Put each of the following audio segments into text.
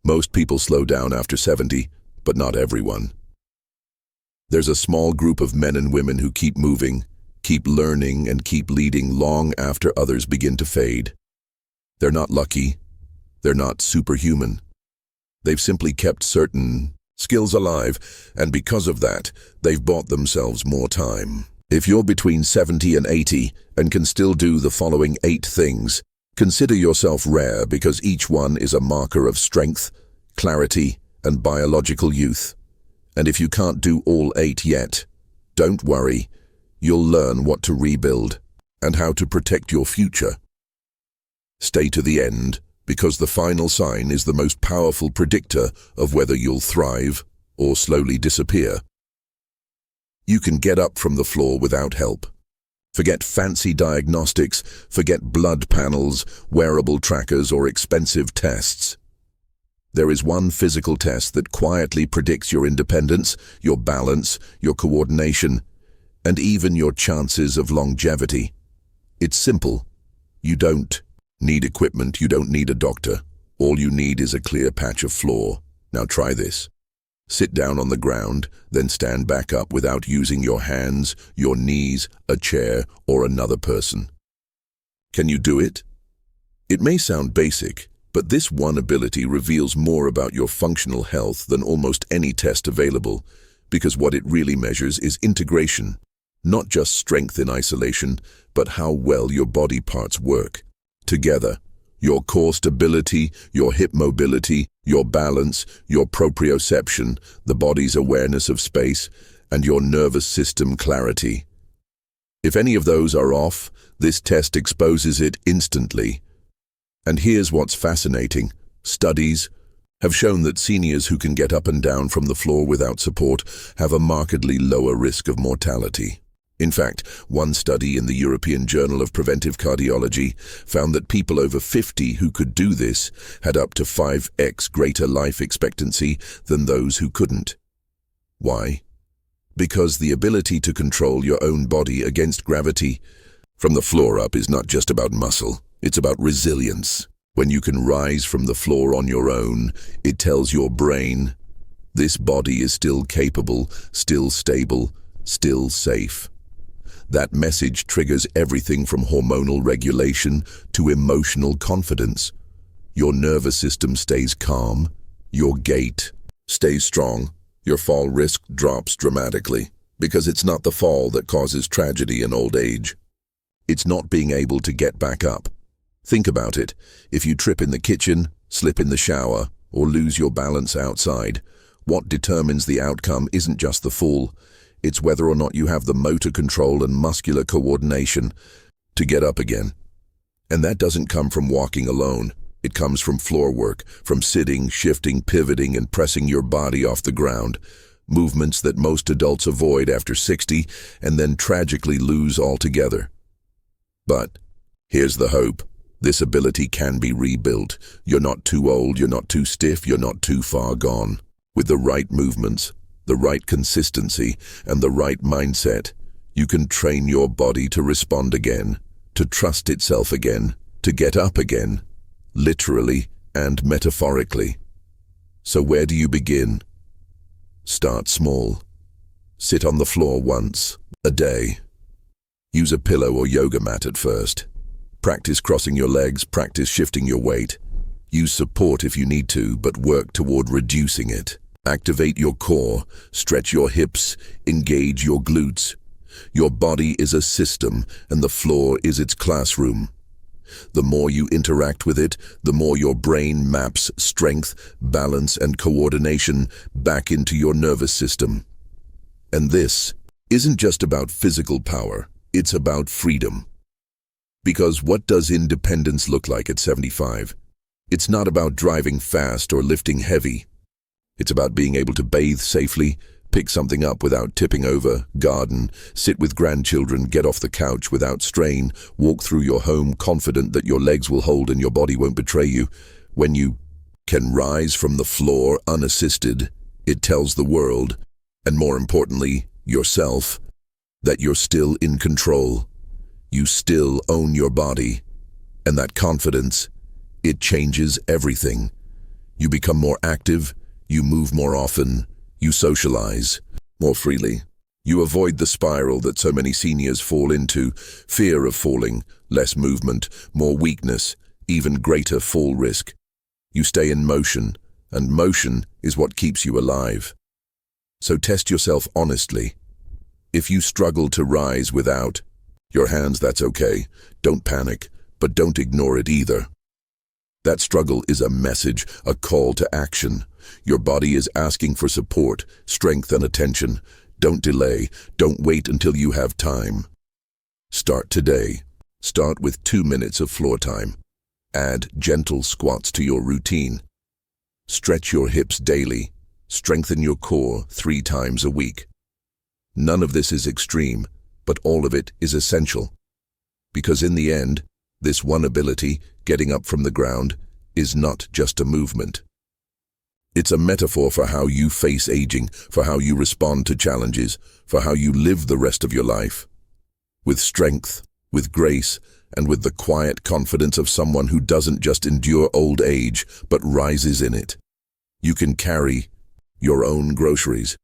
Most people slow down after 70, but not everyone. There's a small group of men and women who keep moving, keep learning, and keep leading long after others begin to fade. They're not lucky. They're not superhuman. They've simply kept certain skills alive, and because of that, they've bought themselves more time. If you're between 70 and 80 and can still do the following 8 things, consider yourself rare because each one is a marker of strength, clarity, and biological youth. And if you can't do all 8 yet, don't worry. You'll learn what to rebuild and how to protect your future. Stay to the end, because the final sign is the most powerful predictor of whether you'll thrive or slowly disappear. You can get up from the floor without help. Forget fancy diagnostics, forget blood panels, wearable trackers, or expensive tests. There is one physical test that quietly predicts your independence, your balance, your coordination, and even your chances of longevity. It's simple. You don't need equipment, you don't need a doctor. All you need is a clear patch of floor. Now try this. Sit down on the ground, then stand back up without using your hands, your knees, a chair, or another person. Can you do it? It may sound basic, but this one ability reveals more about your functional health than almost any test available, because what it really measures is integration, not just strength in isolation, but how well your body parts work together. Your core stability, your hip mobility, your balance, your proprioception, the body's awareness of space, and your nervous system clarity. If any of those are off, this test exposes it instantly. And here's what's fascinating. Studies have shown that seniors who can get up and down from the floor without support have a markedly lower risk of mortality. In fact, one study in the European Journal of Preventive Cardiology found that people over 50 who could do this had up to 5x greater life expectancy than those who couldn't. Why? Because the ability to control your own body against gravity from the floor up is not just about muscle, it's about resilience. When you can rise from the floor on your own, it tells your brain, this body is still capable, still stable, still safe. That message triggers everything from hormonal regulation to emotional confidence. Your nervous system stays calm, your gait stays strong, your fall risk drops dramatically, because it's not the fall that causes tragedy in old age. It's not being able to get back up. Think about it. If you trip in the kitchen, slip in the shower, or lose your balance outside, what determines the outcome isn't just the fall. It's whether or not you have the motor control and muscular coordination to get up again. And that doesn't come from walking alone. It comes from floor work, from sitting, shifting, pivoting, and pressing your body off the ground. Movements that most adults avoid after 60 and then tragically lose altogether. But here's the hope. This ability can be rebuilt. You're not too old, you're not too stiff, you're not too far gone. With the right movements, the right consistency, and the right mindset, you can train your body to respond again, to trust itself again, to get up again, literally and metaphorically. So where do you begin? Start small. Sit on the floor once a day. Use a pillow or yoga mat at first. Practice crossing your legs, practice shifting your weight. Use support if you need to, but work toward reducing it. Activate your core, stretch your hips, engage your glutes. Your body is a system, and the floor is its classroom. The more you interact with it, the more your brain maps strength, balance, and coordination back into your nervous system. And this isn't just about physical power, it's about freedom. Because what does independence look like at 75? It's not about driving fast or lifting heavy. It's about being able to bathe safely, pick something up without tipping over, garden, sit with grandchildren, get off the couch without strain, walk through your home confident that your legs will hold and your body won't betray you. When you can rise from the floor unassisted, it tells the world, and more importantly, yourself, that you're still in control. You still own your body. And that confidence, it changes everything. You become more active, you move more often, you socialize more freely. You avoid the spiral that so many seniors fall into: fear of falling, less movement, more weakness, even greater fall risk. You stay in motion, and motion is what keeps you alive. So test yourself honestly. If you struggle to rise without your hands, that's okay. Don't panic, but don't ignore it either. That struggle is a message, a call to action. Your body is asking for support, strength, and attention. Don't delay. Don't wait until you have time. Start today. Start with 2 minutes of floor time. Add gentle squats to your routine. Stretch your hips daily. Strengthen your core 3 times a week. None of this is extreme, but all of it is essential. Because in the end, this one ability, getting up from the ground, is not just a movement. It's a metaphor for how you face aging, for how you respond to challenges, for how you live the rest of your life. With strength, with grace, and with the quiet confidence of someone who doesn't just endure old age, but rises in it. You can carry your own groceries.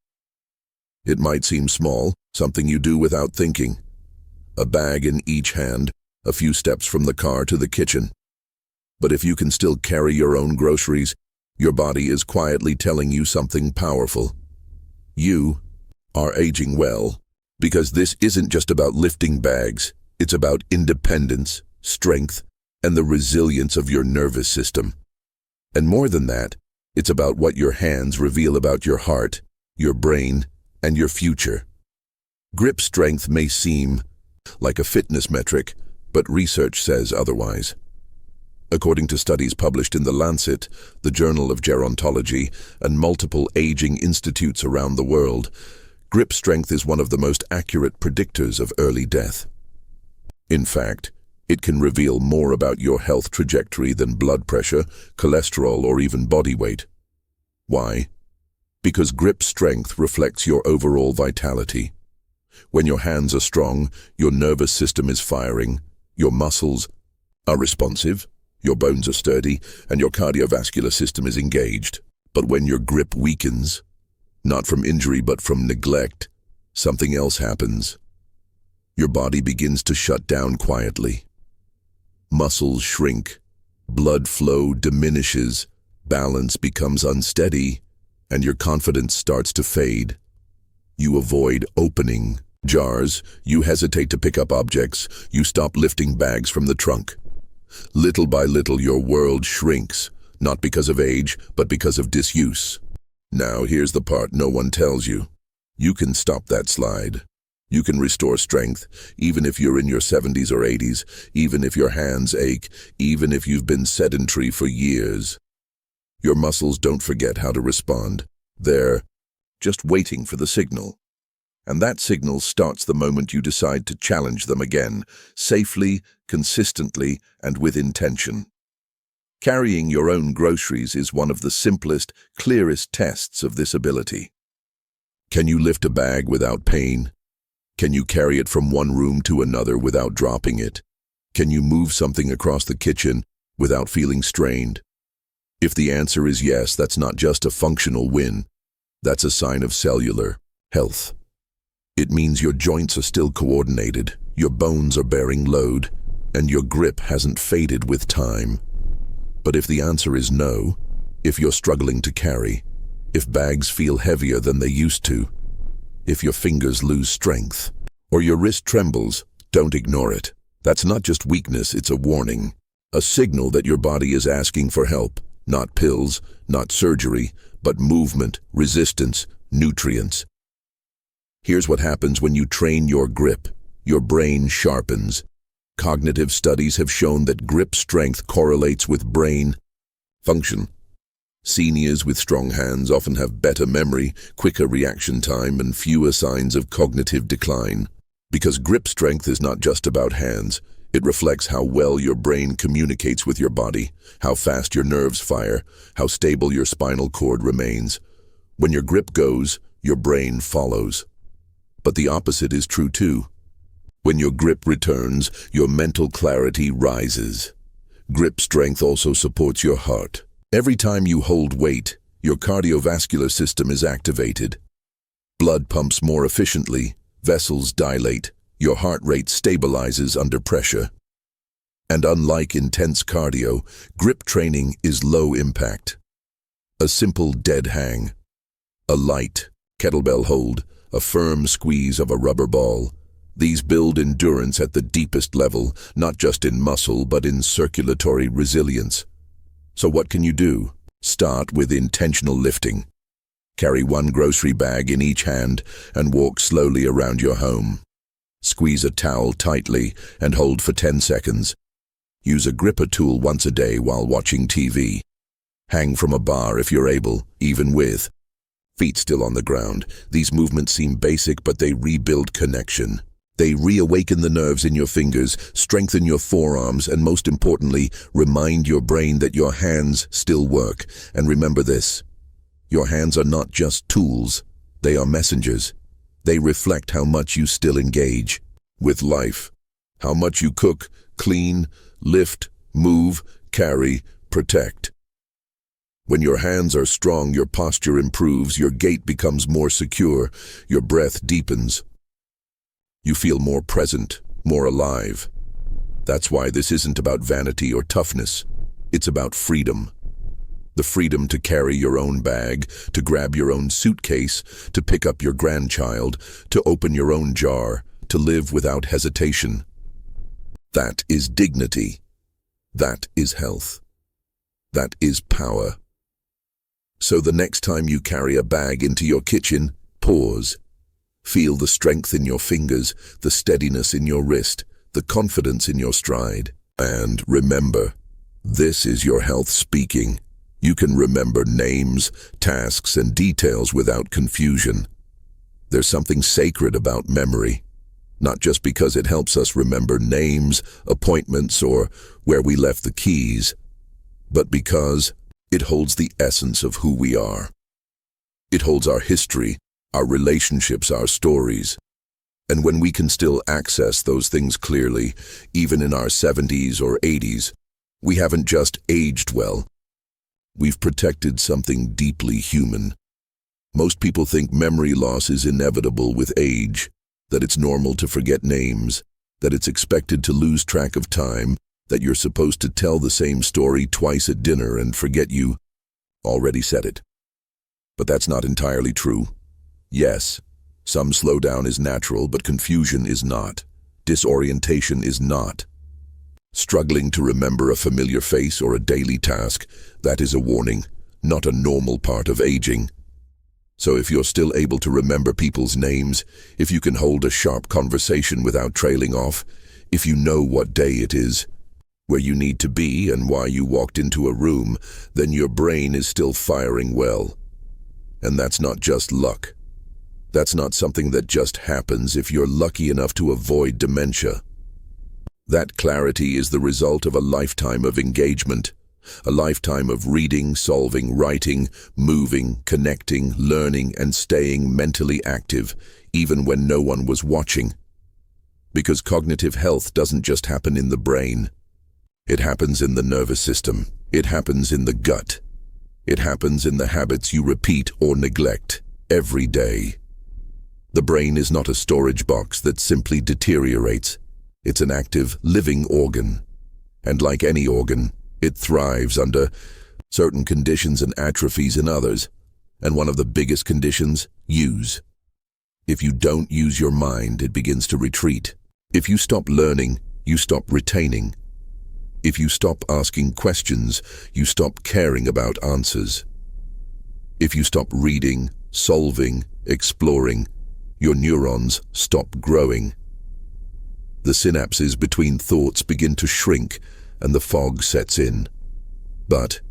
It might seem small, something you do without thinking. A bag in each hand, a few steps from the car to the kitchen. But if you can still carry your own groceries, your body is quietly telling you something powerful. You are aging well, because this isn't just about lifting bags. It's about independence, strength, and the resilience of your nervous system. And more than that, it's about what your hands reveal about your heart, your brain, and your future. Grip strength may seem like a fitness metric, but research says otherwise. According to studies published in The Lancet, the Journal of Gerontology, and multiple aging institutes around the world, grip strength is one of the most accurate predictors of early death. In fact, it can reveal more about your health trajectory than blood pressure, cholesterol, or even body weight. Why? Because grip strength reflects your overall vitality. When your hands are strong, your nervous system is firing, your muscles are responsive, your bones are sturdy, and your cardiovascular system is engaged. But when your grip weakens, not from injury but from neglect, something else happens. Your body begins to shut down quietly. Muscles shrink, blood flow diminishes, balance becomes unsteady, and your confidence starts to fade. You avoid opening jars, you hesitate to pick up objects, you stop lifting bags from the trunk. Little by little, your world shrinks, not because of age, but because of disuse. Now, here's the part no one tells you. You can stop that slide. You can restore strength, even if you're in your 70s or 80s, even if your hands ache, even if you've been sedentary for years. Your muscles don't forget how to respond. They're just waiting for the signal. And that signal starts the moment you decide to challenge them again, safely, consistently, and with intention. Carrying your own groceries is one of the simplest, clearest tests of this ability. Can you lift a bag without pain? Can you carry it from one room to another without dropping it? Can you move something across the kitchen without feeling strained? If the answer is yes, that's not just a functional win. That's a sign of cellular health. It means your joints are still coordinated, your bones are bearing load, and your grip hasn't faded with time. But if the answer is no, if you're struggling to carry, if bags feel heavier than they used to, if your fingers lose strength, or your wrist trembles, don't ignore it. That's not just weakness, it's a warning, a signal that your body is asking for help. Not pills, not surgery, but movement, resistance, nutrients. Here's what happens when you train your grip. Your brain sharpens. Cognitive studies have shown that grip strength correlates with brain function. Seniors with strong hands often have better memory, quicker reaction time, and fewer signs of cognitive decline. Because grip strength is not just about hands. It reflects how well your brain communicates with your body, how fast your nerves fire, how stable your spinal cord remains. When your grip goes, your brain follows. But the opposite is true too. When your grip returns, your mental clarity rises. Grip strength also supports your heart. Every time you hold weight, your cardiovascular system is activated. Blood pumps more efficiently, vessels dilate, your heart rate stabilizes under pressure. And unlike intense cardio, grip training is low impact. A simple dead hang, a light kettlebell hold, a firm squeeze of a rubber ball. These build endurance at the deepest level, not just in muscle but in circulatory resilience. So what can you do? Start with intentional lifting. Carry one grocery bag in each hand and walk slowly around your home. Squeeze a towel tightly and hold for 10 seconds. Use a gripper tool once a day while watching TV. Hang from a bar if you're able, even with feet still on the ground. These movements seem basic, but they rebuild connection. They reawaken the nerves in your fingers, strengthen your forearms, and most importantly, remind your brain that your hands still work. And remember this, your hands are not just tools, they are messengers. They reflect how much you still engage with life, how much you cook, clean, lift, move, carry, protect. When your hands are strong, your posture improves, your gait becomes more secure, your breath deepens. You feel more present, more alive. That's why this isn't about vanity or toughness. It's about freedom. The freedom to carry your own bag, to grab your own suitcase, to pick up your grandchild, to open your own jar, to live without hesitation. That is dignity. That is health. That is power. So the next time you carry a bag into your kitchen, pause. Feel the strength in your fingers, the steadiness in your wrist, the confidence in your stride. And remember, this is your health speaking. You can remember names, tasks, and details without confusion. There's something sacred about memory, not just because it helps us remember names, appointments, or where we left the keys, but because it holds the essence of who we are. It holds our history, our relationships, our stories. And when we can still access those things clearly, even in our 70s or 80s, we haven't just aged well. We've protected something deeply human. Most people think memory loss is inevitable with age, that it's normal to forget names, that it's expected to lose track of time, that you're supposed to tell the same story twice at dinner and forget you already said it. But that's not entirely true. Yes, some slowdown is natural, but confusion is not. Disorientation is not. Struggling to remember a familiar face or a daily task, that is a warning, not a normal part of aging. So if you're still able to remember people's names, if you can hold a sharp conversation without trailing off, if you know what day it is, where you need to be and why you walked into a room, then your brain is still firing well. And that's not just luck. That's not something that just happens if you're lucky enough to avoid dementia. That clarity is the result of a lifetime of engagement, a lifetime of reading, solving, writing, moving, connecting, learning, and staying mentally active, even when no one was watching. Because cognitive health doesn't just happen in the brain. It happens in the nervous system. It happens in the gut. It happens in the habits you repeat or neglect every day. The brain is not a storage box that simply deteriorates. It's an active, living organ. And like any organ, it thrives under certain conditions and atrophies in others. And one of the biggest conditions, use. If you don't use your mind, it begins to retreat. If you stop learning, you stop retaining. If you stop asking questions, you stop caring about answers. If you stop reading, solving, exploring, your neurons stop growing. The synapses between thoughts begin to shrink and the fog sets in. But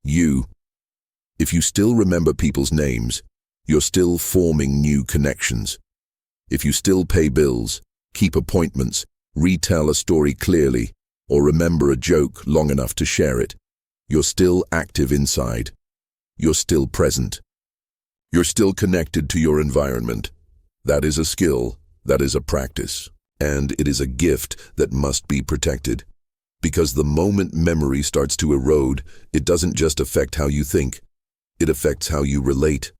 if you still remember people's names, you're still forming new connections. If you still pay bills, keep appointments, retell a story clearly, or remember a joke long enough to share it, you're still active inside. You're still present. You're still connected to your environment. That is a skill, that is a practice, and it is a gift that must be protected. Because the moment memory starts to erode, it doesn't just affect how you think, it affects how you relate.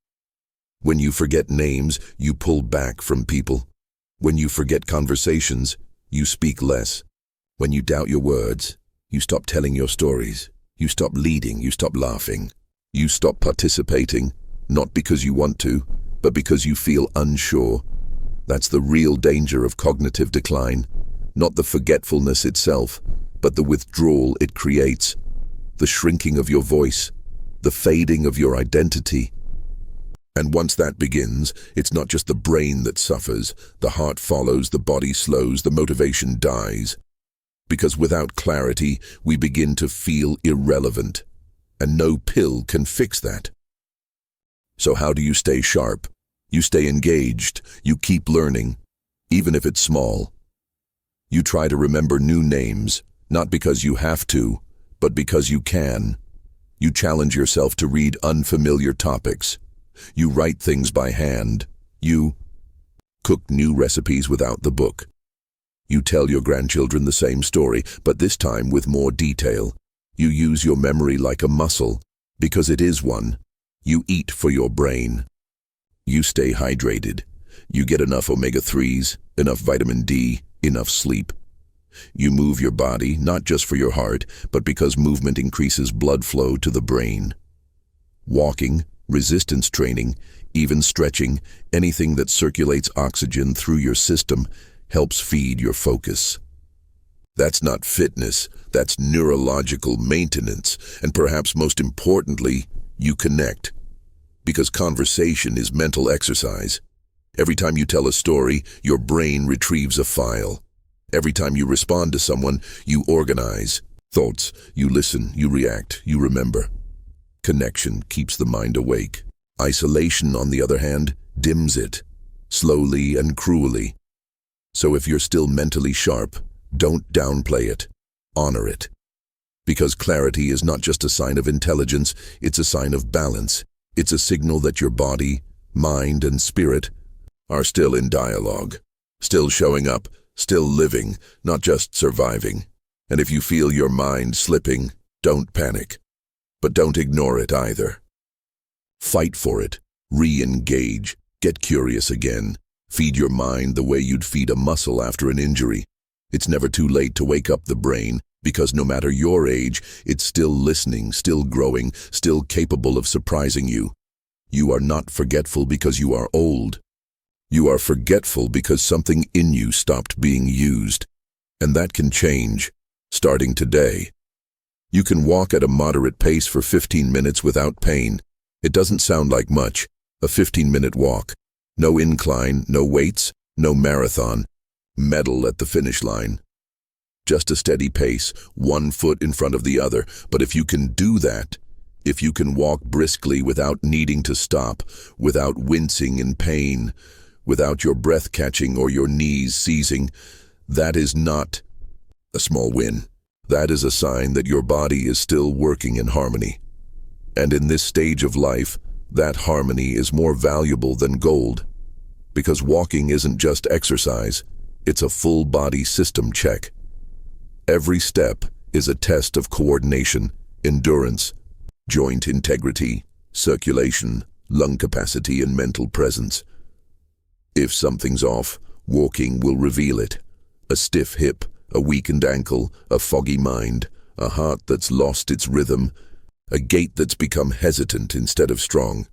When you forget names, you pull back from people. When you forget conversations, you speak less. When you doubt your words, you stop telling your stories. You stop leading, you stop laughing. You stop participating, not because you want to, but because you feel unsure. That's the real danger of cognitive decline. Not the forgetfulness itself, but the withdrawal it creates. The shrinking of your voice, the fading of your identity. And once that begins, it's not just the brain that suffers. The heart follows, the body slows, the motivation dies. Because without clarity, we begin to feel irrelevant. And no pill can fix that. So how do you stay sharp? You stay engaged. You keep learning, even if it's small. You try to remember new names, not because you have to, but because you can. You challenge yourself to read unfamiliar topics. You write things by hand. You cook new recipes without the book. You tell your grandchildren the same story, but this time with more detail. You use your memory like a muscle, because it is one. You eat for your brain. You stay hydrated. You get enough omega-3s, enough vitamin D, enough sleep. You move your body, not just for your heart, but because movement increases blood flow to the brain. Walking, resistance training, even stretching, anything that circulates oxygen through your system helps feed your focus. That's not fitness, that's neurological maintenance, and perhaps most importantly, you connect. Because conversation is mental exercise. Every time you tell a story, your brain retrieves a file. Every time you respond to someone, you organize thoughts, you listen, you react, you remember. Connection keeps the mind awake. Isolation, on the other hand, dims it, slowly and cruelly. So if you're still mentally sharp, don't downplay it. Honor it. Because clarity is not just a sign of intelligence, it's a sign of balance. It's a signal that your body, mind, and spirit are still in dialogue, still showing up, still living, not just surviving. And if you feel your mind slipping, don't panic. But don't ignore it either. Fight for it. Re-engage. Get curious again. Feed your mind the way you'd feed a muscle after an injury. It's never too late to wake up the brain, because no matter your age, it's still listening, still growing, still capable of surprising you. You are not forgetful because you are old. You are forgetful because something in you stopped being used. And that can change, starting today. You can walk at a moderate pace for 15 minutes without pain. It doesn't sound like much, a 15-minute walk. No incline, no weights, no marathon. Medal at the finish line. Just a steady pace, one foot in front of the other. But if you can do that, if you can walk briskly without needing to stop, without wincing in pain, without your breath catching or your knees seizing, that is not a small win. That is a sign that your body is still working in harmony. And in this stage of life, that harmony is more valuable than gold. Because walking isn't just exercise, it's a full-body system check. Every step is a test of coordination, endurance, joint integrity, circulation, lung capacity, and mental presence. If something's off, walking will reveal it. A stiff hip, a weakened ankle, a foggy mind, a heart that's lost its rhythm, a gait that's become hesitant instead of strong.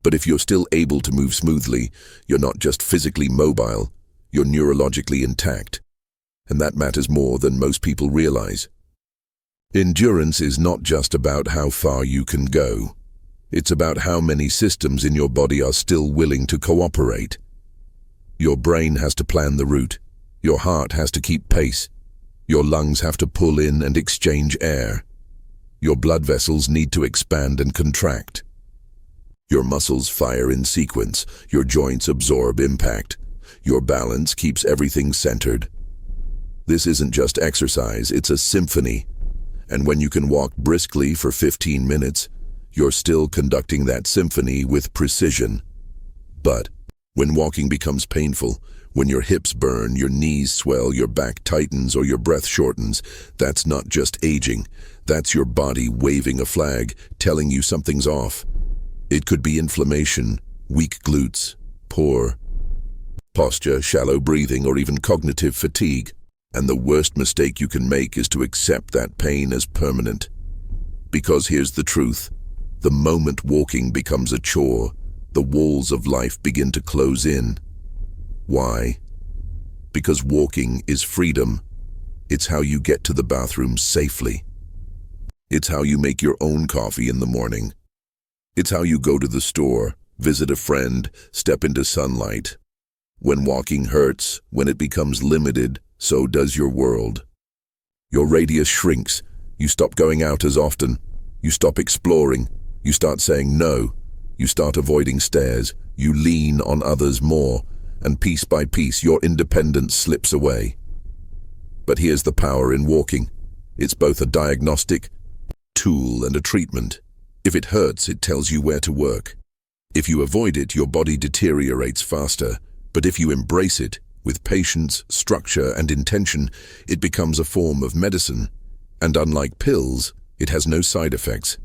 But if you're still able to move smoothly, you're not just physically mobile, you're neurologically intact. And that matters more than most people realize. Endurance is not just about how far you can go. It's about how many systems in your body are still willing to cooperate. Your brain has to plan the route. Your heart has to keep pace. Your lungs have to pull in and exchange air. Your blood vessels need to expand and contract. Your muscles fire in sequence. Your joints absorb impact. Your balance keeps everything centered. This isn't just exercise, it's a symphony. And when you can walk briskly for 15 minutes, you're still conducting that symphony with precision. But When walking becomes painful, when your hips burn, your knees swell, your back tightens, or your breath shortens, that's not just aging. That's your body waving a flag, telling you something's off. It could be inflammation, weak glutes, poor posture, shallow breathing, or even cognitive fatigue. And the worst mistake you can make is to accept that pain as permanent. Because here's the truth. The moment walking becomes a chore, the walls of life begin to close in. Why? Because walking is freedom. It's how you get to the bathroom safely. It's how you make your own coffee in the morning. It's how you go to the store, visit a friend, step into sunlight. When walking hurts, when it becomes limited, so does your world. Your radius shrinks. You stop going out as often. You stop exploring. You start saying no. You start avoiding stairs. You lean on others more. And piece by piece, your independence slips away. But here's the power in walking. It's both a diagnostic tool and a treatment. If it hurts, it tells you where to work. If you avoid it, your body deteriorates faster. But if you embrace it, with patience, structure, and intention, it becomes a form of medicine. And unlike pills, it has no side effects.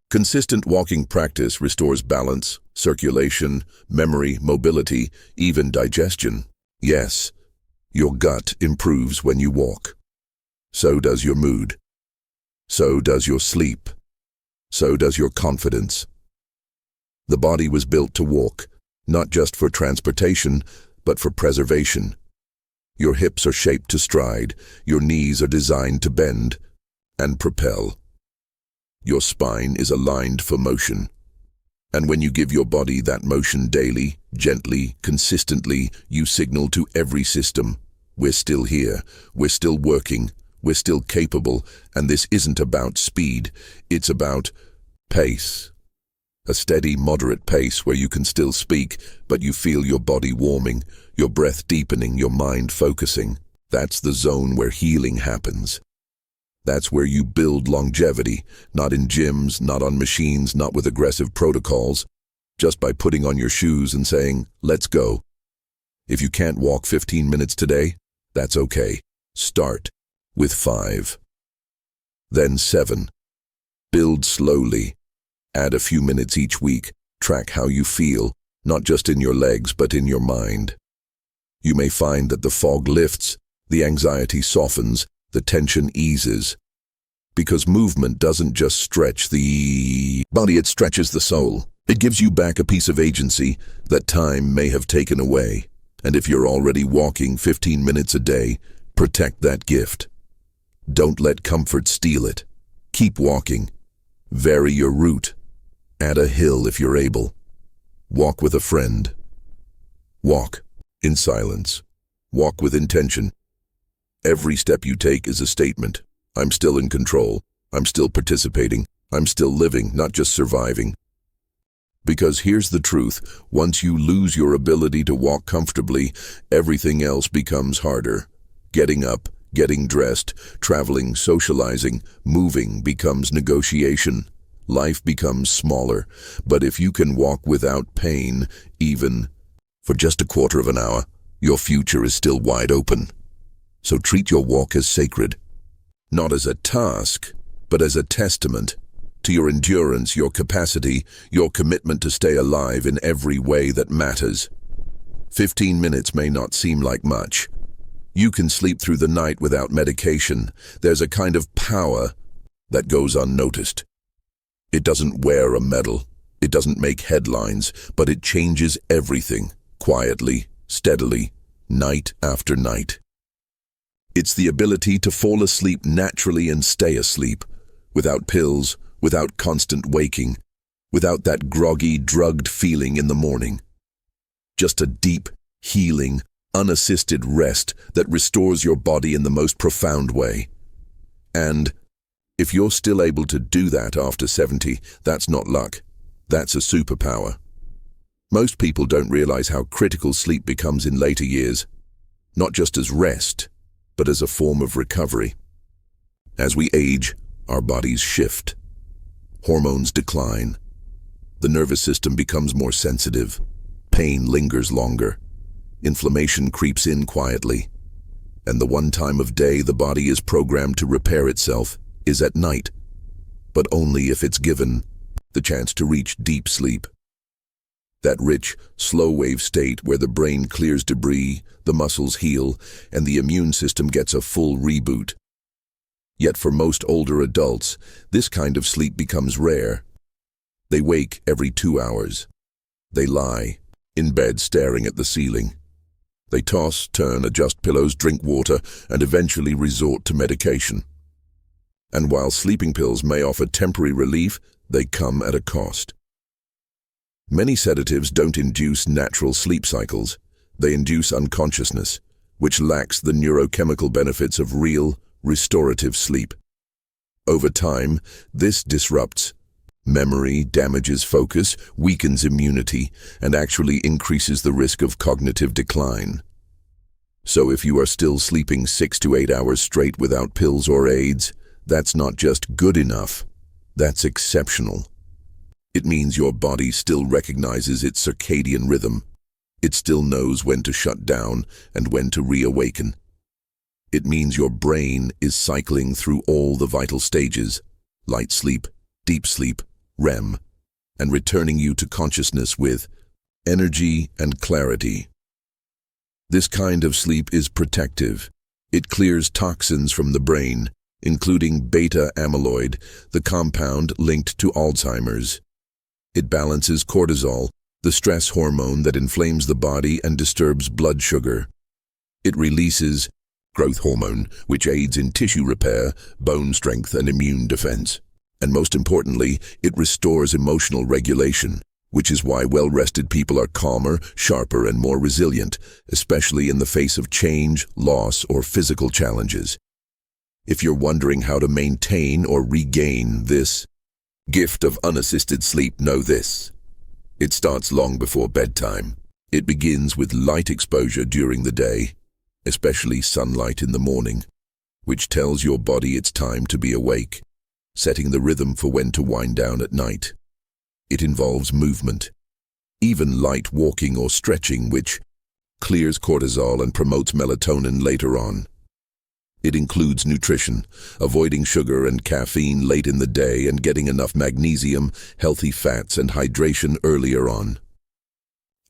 Consistent walking practice restores balance, circulation, memory, mobility, even digestion. Yes, your gut improves when you walk. So does your mood. So does your sleep. So does your confidence. The body was built to walk, not just for transportation, but for preservation. Your hips are shaped to stride, your knees are designed to bend and propel. Your spine is aligned for motion. And when you give your body that motion daily, gently, consistently, you signal to every system, we're still here, we're still working, we're still capable, and this isn't about speed, it's about pace. A steady, moderate pace where you can still speak, but you feel your body warming, your breath deepening, your mind focusing. That's the zone where healing happens. That's where you build longevity, not in gyms, not on machines, not with aggressive protocols, just by putting on your shoes and saying, let's go. If you can't walk 15 minutes today, that's okay. Start with 5. Then 7. Build slowly. Add a few minutes each week. Track how you feel, not just in your legs, but in your mind. You may find that the fog lifts, the anxiety softens, the tension eases. Because movement doesn't just stretch the body, it stretches the soul. It gives you back a piece of agency that time may have taken away. And if you're already walking 15 minutes a day, protect that gift. Don't let comfort steal it. Keep walking. Vary your route. Add a hill if you're able. Walk with a friend. Walk in silence. Walk with intention. Every step you take is a statement. I'm still in control. I'm still participating. I'm still living, not just surviving. Because here's the truth. Once you lose your ability to walk comfortably, everything else becomes harder. Getting up, getting dressed, traveling, socializing, moving becomes negotiation. Life becomes smaller. But if you can walk without pain, even for just a quarter of an hour, your future is still wide open. So treat your walk as sacred, not as a task, but as a testament to your endurance, your capacity, your commitment to stay alive in every way that matters. 15 minutes may not seem like much. You can sleep through the night without medication. There's a kind of power that goes unnoticed. It doesn't wear a medal. It doesn't make headlines, but it changes everything, quietly, steadily, night after night. It's the ability to fall asleep naturally and stay asleep, without pills, without constant waking, without that groggy, drugged feeling in the morning. Just a deep, healing, unassisted rest that restores your body in the most profound way. And if you're still able to do that after 70, that's not luck. That's a superpower. Most people don't realize how critical sleep becomes in later years, not just as rest, but as a form of recovery. As we age, our bodies shift. Hormones decline. The nervous system becomes more sensitive. pain lingers longer. Inflammation creeps in quietly. And the one time of day the body is programmed to repair itself is at night, but only if it's given the chance to reach deep sleep. That rich, slow-wave state where the brain clears debris, the muscles heal, and the immune system gets a full reboot. Yet for most older adults, this kind of sleep becomes rare. They wake every 2 hours. They lie in bed staring at the ceiling. They toss, turn, adjust pillows, drink water, and eventually resort to medication. And while sleeping pills may offer temporary relief, they come at a cost. Many sedatives don't induce natural sleep cycles. They induce unconsciousness, which lacks the neurochemical benefits of real, restorative sleep. Over time, this disrupts memory, damages focus, weakens immunity, and actually increases the risk of cognitive decline. So if you are still sleeping 6 to 8 hours straight without pills or aids, that's not just good enough, that's exceptional. It means your body still recognizes its circadian rhythm. It still knows when to shut down and when to reawaken. It means your brain is cycling through all the vital stages, light sleep, deep sleep, REM, and returning you to consciousness with energy and clarity. This kind of sleep is protective. It clears toxins from the brain, including beta amyloid, the compound linked to Alzheimer's. It balances cortisol, the stress hormone that inflames the body and disturbs blood sugar. It releases growth hormone, which aids in tissue repair, bone strength, and immune defense. And most importantly, it restores emotional regulation, which is why well-rested people are calmer, sharper, and more resilient, especially in the face of change, loss, or physical challenges. If you're wondering how to maintain or regain this gift of unassisted sleep, know this. It starts long before bedtime. It begins with light exposure during the day, especially sunlight in the morning, which tells your body it's time to be awake, setting the rhythm for when to wind down at night. It involves movement, even light walking or stretching, which clears cortisol and promotes melatonin later on. It includes nutrition, avoiding sugar and caffeine late in the day and getting enough magnesium, healthy fats, and hydration earlier on.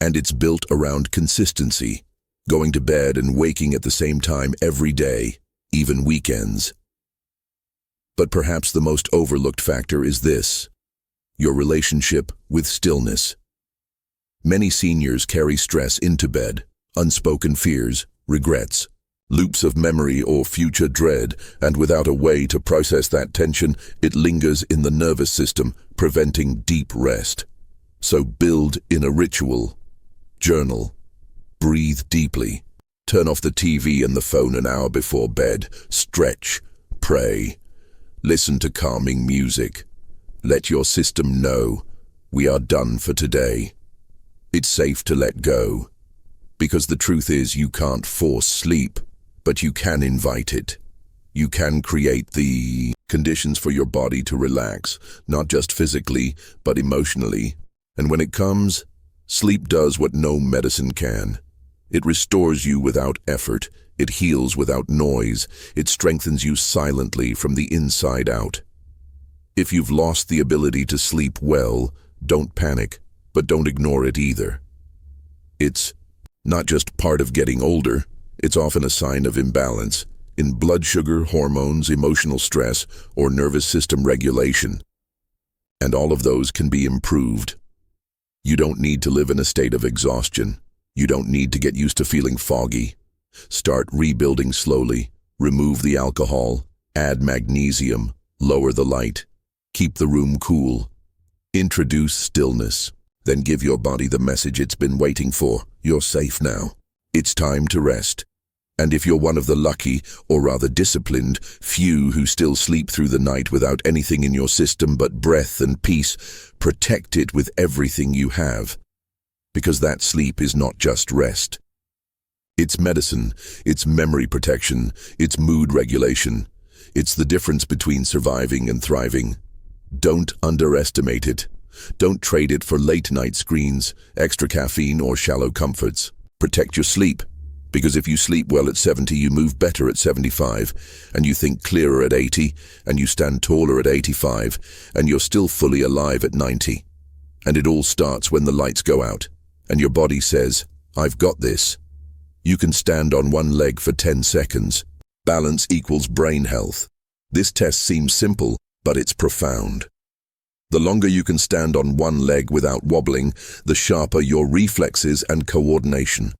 And it's built around consistency, going to bed and waking at the same time every day, even weekends. But perhaps the most overlooked factor is this: your relationship with stillness. Many seniors carry stress into bed, unspoken fears, regrets, loops of memory or future dread, and without a way to process that tension, it lingers in the nervous system, preventing deep rest. So build in a ritual. Journal. Breathe deeply. Turn off the TV and the phone an hour before bed. Stretch. Pray. Listen to calming music. Let your system know, we are done for today. It's safe to let go. Because the truth is, you can't force sleep, but you can invite it. You can create the conditions for your body to relax, not just physically, but emotionally. And when it comes, sleep does what no medicine can. It restores you without effort. It heals without noise. It strengthens you silently from the inside out. If you've lost the ability to sleep well, don't panic, but don't ignore it either. It's not just part of getting older. It's often a sign of imbalance in blood sugar, hormones, emotional stress, or nervous system regulation. And all of those can be improved. You don't need to live in a state of exhaustion. You don't need to get used to feeling foggy. Start rebuilding slowly. Remove the alcohol, add magnesium, lower the light, keep the room cool. Introduce stillness. Then give your body the message it's been waiting for. You're safe now. It's time to rest. And if you're one of the lucky, or rather disciplined, few who still sleep through the night without anything in your system but breath and peace, protect it with everything you have. Because that sleep is not just rest. It's medicine, it's memory protection, it's mood regulation. It's the difference between surviving and thriving. Don't underestimate it. Don't trade it for late-night screens, extra caffeine, or shallow comforts. Protect your sleep, because if you sleep well at 70, you move better at 75, and you think clearer at 80, and you stand taller at 85, and you're still fully alive at 90. And it all starts when the lights go out, and your body says, "I've got this." You can stand on one leg for 10 seconds. Balance equals brain health. This test seems simple, but it's profound. The longer you can stand on one leg without wobbling, the sharper your reflexes and coordination.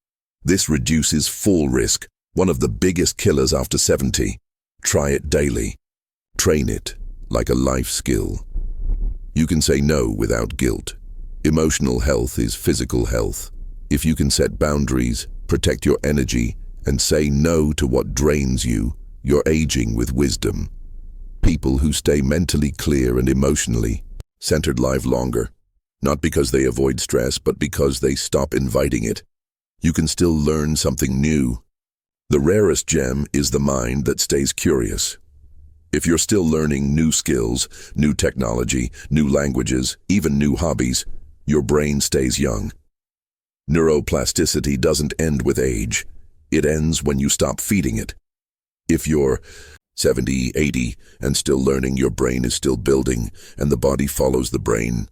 This reduces fall risk, one of the biggest killers after 70. Try it daily. Train it like a life skill. You can say no without guilt. Emotional health is physical health. If you can set boundaries, protect your energy, and say no to what drains you, you're aging with wisdom. People who stay mentally clear and emotionally centered live longer, not because they avoid stress, but because they stop inviting it. You can still learn something new. The rarest gem is the mind that stays curious. If you're still learning new skills, new technology, new languages, even new hobbies, your brain stays young. Neuroplasticity doesn't end with age. It ends when you stop feeding it. If you're 70, 80, and still learning, your brain is still building, and the body follows the brain.